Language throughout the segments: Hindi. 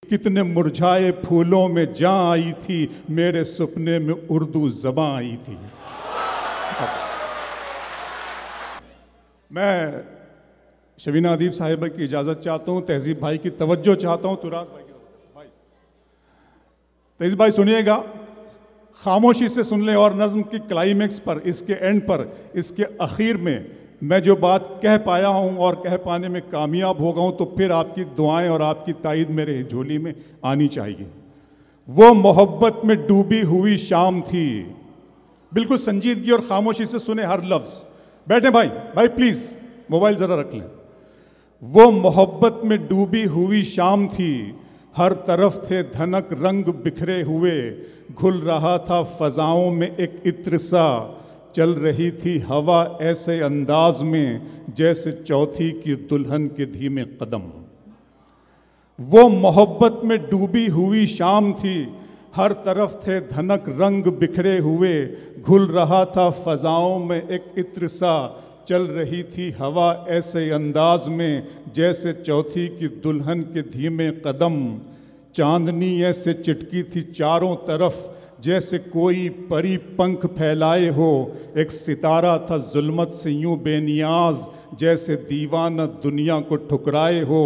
कितने मुरझाए फूलों में जान आई थी, मेरे सपने में उर्दू ज़बां आई थी। मैं शबीना अदीब साहिबा की इजाज़त चाहता हूँ, तहजीब भाई की तवज्जो चाहता हूँ, तुराज भाई की तहजीब भाई सुनिएगा, खामोशी से सुन लें और नज़्म की क्लाइमेक्स पर, इसके एंड पर, इसके आखिर में मैं जो बात कह पाया हूँ और कह पाने में कामयाब हो गया हूँ, तो फिर आपकी दुआएं और आपकी ताईद मेरे झोली में आनी चाहिए। वो मोहब्बत में डूबी हुई शाम थी। बिल्कुल संजीदगी और खामोशी से सुने हर लफ्ज़। बैठे भाई, भाई प्लीज़ मोबाइल ज़रा रख लें। वो मोहब्बत में डूबी हुई शाम थी, हर तरफ थे धनक रंग बिखरे हुए, घुल रहा था फ़ज़ाओं में एक इत्र सा, चल रही थी हवा ऐसे अंदाज में जैसे चौथी की दुल्हन के धीमे कदम। वो मोहब्बत में डूबी हुई शाम थी, हर तरफ थे धनक रंग बिखरे हुए, घुल रहा था फ़ज़ाओं में एक इत्र सा, चल रही थी हवा ऐसे अंदाज में जैसे चौथी की दुल्हन के धीमे कदम। चांदनी ऐसे चिटकी थी चारों तरफ जैसे कोई परी पंख फैलाए हो, एक सितारा था जुल्मत से यूं बेनियाज जैसे दीवाना दुनिया को ठुकराए हो।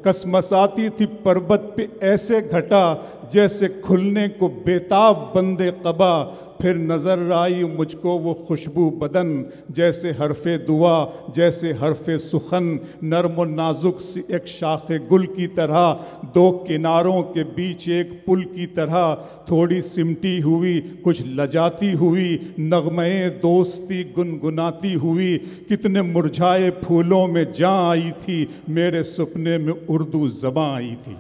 कसमसाती थी पर्वत पे ऐसे घटा जैसे खुलने को बेताब बंदे क़बा, फिर नज़र आई मुझको वो खुशबू बदन जैसे हरफ़े दुआ, जैसे हरफ़े सुखन, नर्म व नाजुक सी एक शाखे गुल की तरह, दो किनारों के बीच एक पुल की तरह, थोड़ी सिमटी हुई कुछ लजाती हुई, नगमे दोस्ती गुनगुनाती हुई, कितने मुरझाए फूलों में जान आई थी, मेरे सपने में उर्दू ज़बां आई थी।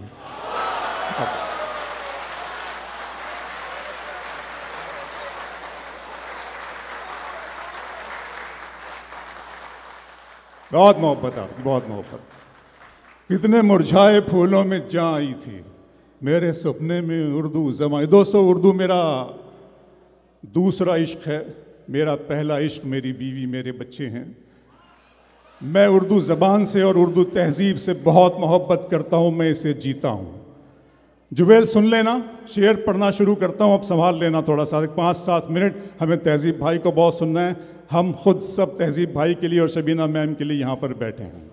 बहुत मोहब्बत आपकी, बहुत मोहब्बत। कितने मुरझाए फूलों में जान आई थी, मेरे सपने में उर्दू ज़बां। दोस्तों, उर्दू मेरा दूसरा इश्क है। मेरा पहला इश्क मेरी बीवी, मेरे बच्चे हैं। मैं उर्दू ज़बान से और उर्दू तहजीब से बहुत मोहब्बत करता हूँ। मैं इसे जीता हूँ। जुबैल सुन लेना, शेर पढ़ना शुरू करता हूँ, अब संभाल लेना थोड़ा सा, 5-7 मिनट हमें तहजीब भाई को बहुत सुनना है। हम खुद सब तहजीब भाई के लिए और शबीना मैम के लिए यहाँ पर बैठे हैं।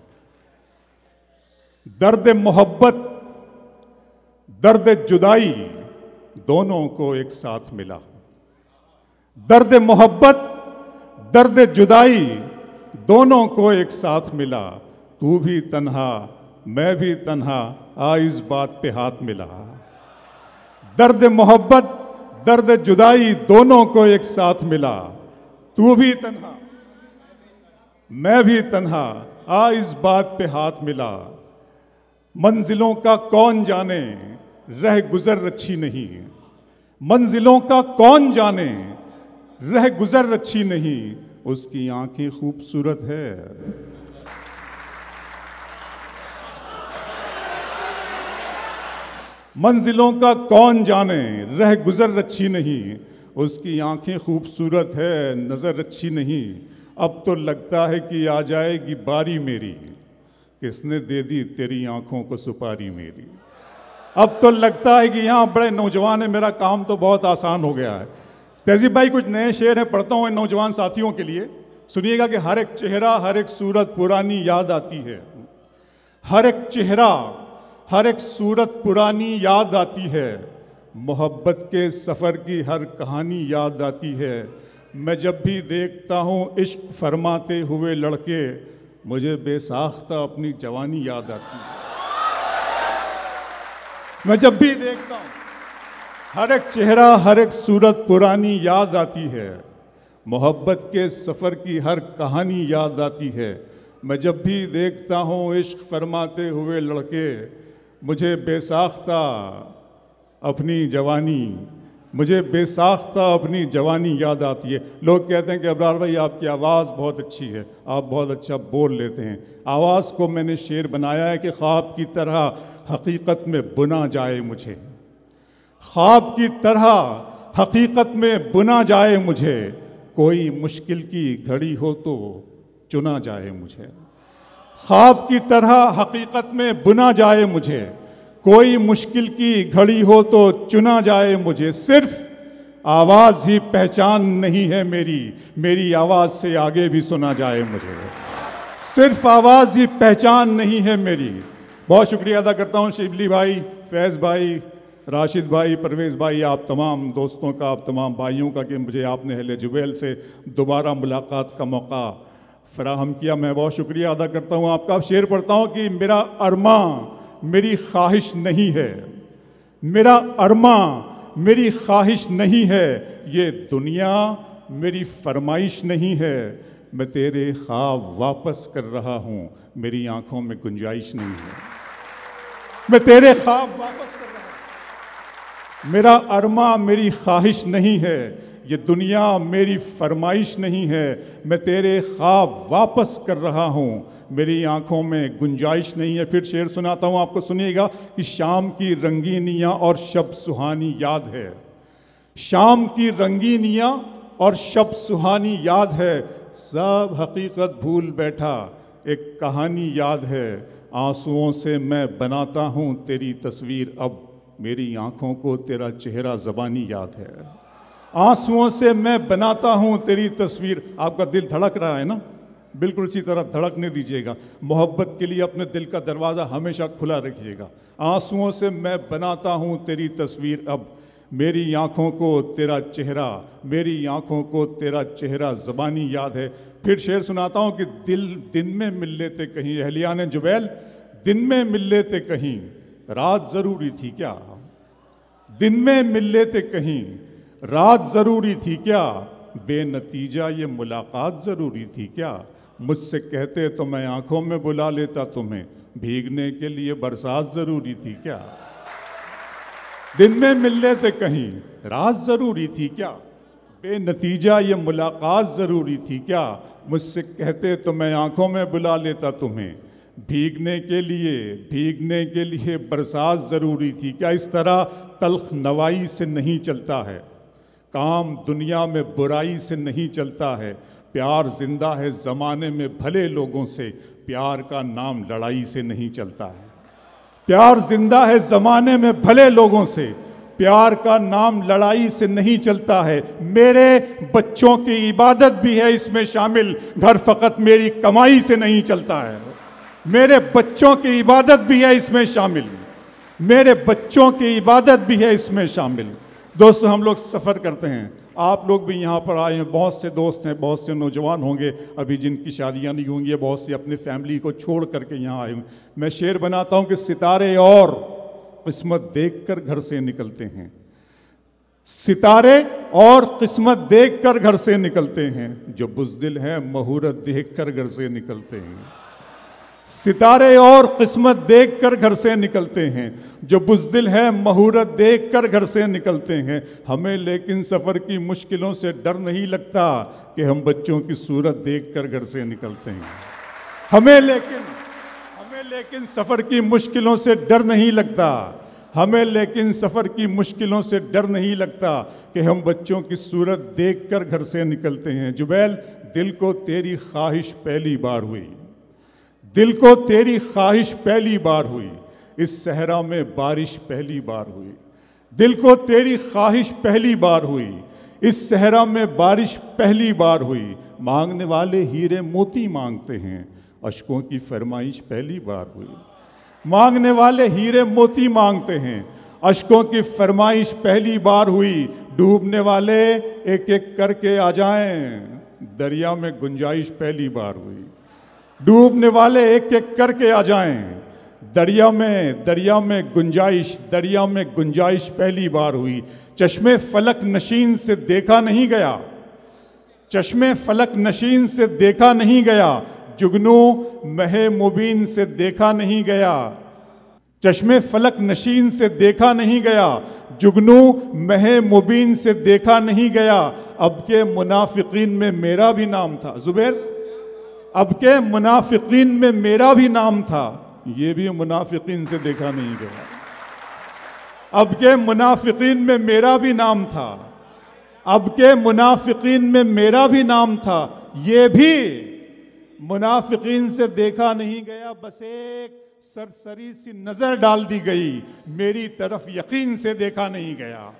दर्द मोहब्बत, दर्द जुदाई दोनों को एक साथ मिला। दर्द मोहब्बत, दर्द जुदाई दोनों को एक साथ मिला। तू भी तन्हा, मैं भी तन्हा, आ इस बात पे हाथ मिला। दर्द मोहब्बत, दर्द जुदाई दोनों को एक साथ मिला। तू भी तन्हा, मैं भी तन्हा, आ इस बात पे हाथ मिला। मंजिलों का कौन जाने, रह गुजर अच्छी नहीं। मंजिलों का कौन जाने, रह गुजर अच्छी नहीं। उसकी आंखें खूबसूरत है। मंजिलों का कौन जाने, रह गुजर अच्छी नहीं। उसकी आंखें खूबसूरत है, नज़र अच्छी नहीं। अब तो लगता है कि आ जाएगी बारी मेरी, किसने दे दी तेरी आंखों को सुपारी मेरी। अब तो लगता है कि यहाँ बड़े नौजवान है, मेरा काम तो बहुत आसान हो गया है। तहजीब भाई कुछ नए शेर हैं, पढ़ता हूँ इन नौजवान साथियों के लिए। सुनिएगा कि हर एक चेहरा, हर एक सूरत पुरानी याद आती है। हर एक चेहरा, हर एक सूरत पुरानी याद आती है। मोहब्बत के सफ़र की हर कहानी याद आती है। मैं जब भी देखता हूँ इश्क फरमाते हुए लड़के, मुझे बेसाख्ता अपनी जवानी याद आती है। मैं जब भी देखता हूँ हर एक चेहरा, हर एक सूरत पुरानी याद आती है। मोहब्बत के सफ़र की हर कहानी याद आती है। मैं जब भी देखता हूँ इश्क फरमाते हुए लड़के, मुझे बेसाख्ता अपनी जवानी, मुझे बेसाख्ता अपनी जवानी याद आती है। लोग कहते हैं कि अबरार भाई आपकी आवाज़ बहुत अच्छी है, आप बहुत अच्छा बोल लेते हैं। आवाज़ को मैंने शेर बनाया है कि ख्वाब की तरह हकीकत में बुना जाए मुझे। ख्वाब की तरह हकीकत में बुना जाए मुझे। कोई मुश्किल की घड़ी हो तो चुना जाए मुझे। ख्वाब की तरह हकीकत में बुना जाए मुझे। कोई मुश्किल की घड़ी हो तो चुना जाए मुझे, सिर्फ आवाज़ ही पहचान नहीं है मेरी, मेरी आवाज़ से आगे भी सुना जाए मुझे, सिर्फ आवाज़ ही पहचान नहीं है मेरी। बहुत शुक्रिया अदा करता हूँ शिबली भाई, फैज़ भाई, राशिद भाई, परवेज़ भाई, आप तमाम दोस्तों का, आप तमाम भाइयों का कि मुझे आपने अहले जुबैल से दोबारा मुलाकात का मौका फराहम किया। मैं बहुत शुक्रिया अदा करता हूँ आपका। अब शेर पढ़ता हूँ कि मेरा अरमा मेरी ख्वाहिश नहीं है, मेरा अरमा मेरी ख्वाहिश नहीं है, ये दुनिया मेरी फरमाइश नहीं है, मैं तेरे ख्वाब वापस कर रहा हूँ, मेरी आंखों में गुंजाइश नहीं है, मैं तेरे ख्वाब वापस कर रहा हूँ, मेरा अरमा मेरी ख्वाहिश नहीं है, ये दुनिया मेरी फरमाइश नहीं है, मैं तेरे ख्वाब वापस कर रहा हूँ, मेरी आंखों में गुंजाइश नहीं है। फिर शेर सुनाता हूँ आपको, सुनिएगा कि शाम की रंगीनियाँ और शब सुहानी याद है, शाम की रंगीनियाँ और शब सुहानी याद है, सब हकीकत भूल बैठा एक कहानी याद है, आंसुओं से मैं बनाता हूँ तेरी तस्वीर, अब मेरी आंखों को तेरा चेहरा ज़बानी याद है, आंसुओं से मैं बनाता हूँ तेरी तस्वीर। आपका दिल धड़क रहा है ना, बिल्कुल इसी तरह धड़कने दीजिएगा। मोहब्बत के लिए अपने दिल का दरवाज़ा हमेशा खुला रखिएगा। आंसुओं से मैं बनाता हूँ तेरी तस्वीर, अब मेरी आँखों को तेरा चेहरा, मेरी आँखों को तेरा चेहरा ज़बानी याद है। फिर शेर सुनाता हूँ कि दिन में मिल लेते कहीं, अहलियान जुबैल दिन में मिल लेते कहीं, रात ज़रूरी थी क्या, दिन में मिल लेते कहीं, रात ज़रूरी थी क्या, बेनतीजा ये मुलाकात ज़रूरी थी क्या, मुझसे कहते तो मैं आंखों में बुला लेता तुम्हें, भीगने के लिए बरसात ज़रूरी थी क्या, दिन में मिल लेते कहीं, रात ज़रूरी थी क्या, बेनतीजा ये मुलाकात ज़रूरी थी क्या, मुझसे कहते तो मैं आंखों में बुला लेता तुम्हें, भीगने के लिए बरसात ज़रूरी थी क्या। इस तरह तल्ख नवाई से नहीं चलता है, काम दुनिया में बुराई से नहीं चलता है, प्यार जिंदा है ज़माने में भले लोगों से, प्यार का नाम लड़ाई से नहीं चलता है, प्यार जिंदा है ज़माने में भले लोगों से, प्यार का नाम लड़ाई से नहीं चलता है, मेरे बच्चों की इबादत भी है इसमें शामिल, घर फ़कत मेरी कमाई से नहीं चलता है, मेरे बच्चों की इबादत भी है इसमें शामिल, मेरे बच्चों की इबादत भी है इसमें शामिल। दोस्तों हम लोग सफ़र करते हैं, आप लोग भी यहाँ पर आए हैं, बहुत से दोस्त हैं, बहुत से नौजवान होंगे अभी जिनकी शादियाँ नहीं होंगी, बहुत सी अपनी फैमिली को छोड़ करके यहाँ आए हुए। मैं शेर बनाता हूँ कि सितारे और किस्मत देखकर घर से निकलते हैं, सितारे और किस्मत देखकर घर से निकलते हैं, जो बुज़दिल हैं मुहूर्त देखकर घर से निकलते हैं, सितारे और किस्मत देखकर घर से निकलते हैं, जो बुज़दिल हैं मुहूर्त देखकर घर से निकलते हैं, हमें लेकिन सफ़र की मुश्किलों से डर नहीं लगता कि हम बच्चों की सूरत देखकर घर से निकलते हैं, हमें लेकिन सफ़र की मुश्किलों से डर नहीं लगता, हमें लेकिन सफ़र की मुश्किलों से डर नहीं लगता कि हम बच्चों की सूरत देखकर घर से निकलते हैं। जुबैल दिल को तेरी ख्वाहिश पहली बार हुई, दिल को तेरी ख्वाहिश पहली बार हुई, इस सहरा में बारिश पहली बार हुई, दिल को तेरी ख्वाहिश पहली बार हुई, इस सहरा में बारिश पहली बार हुई, मांगने वाले हीरे मोती मांगते हैं, अश्कों की फरमाइश पहली बार हुई, मांगने वाले हीरे मोती मांगते हैं, अश्कों की फरमाइश पहली बार हुई, डूबने वाले एक एक करके आ जाएं, दरिया में गुंजाइश पहली बार हुई, डूबने वाले एक एक करके आ जाएं, दरिया में गुंजाइश पहली बार हुई, चश्मे फलक नशीन से देखा नहीं गया, चश्मे फलक नशीन से देखा नहीं गया, जुगनू महे मुबीन से देखा नहीं गया, चश्मे फलक नशीन से देखा नहीं गया, जुगनू महे मुबीन से देखा नहीं गया, अब के मुनाफिकीन में मेरा भी नाम था। जुबैर, अब के मुनाफिकीन में मेरा भी नाम था, ये भी मुनाफिकीन से देखा नहीं गया, अब के मुनाफिकीन में मेरा भी नाम था, अब के मुनाफिकीन में मेरा भी नाम था, ये भी मुनाफिकीन से देखा नहीं गया, बस एक सरसरी सी नजर डाल दी गई, मेरी तरफ यकीन से देखा नहीं गया।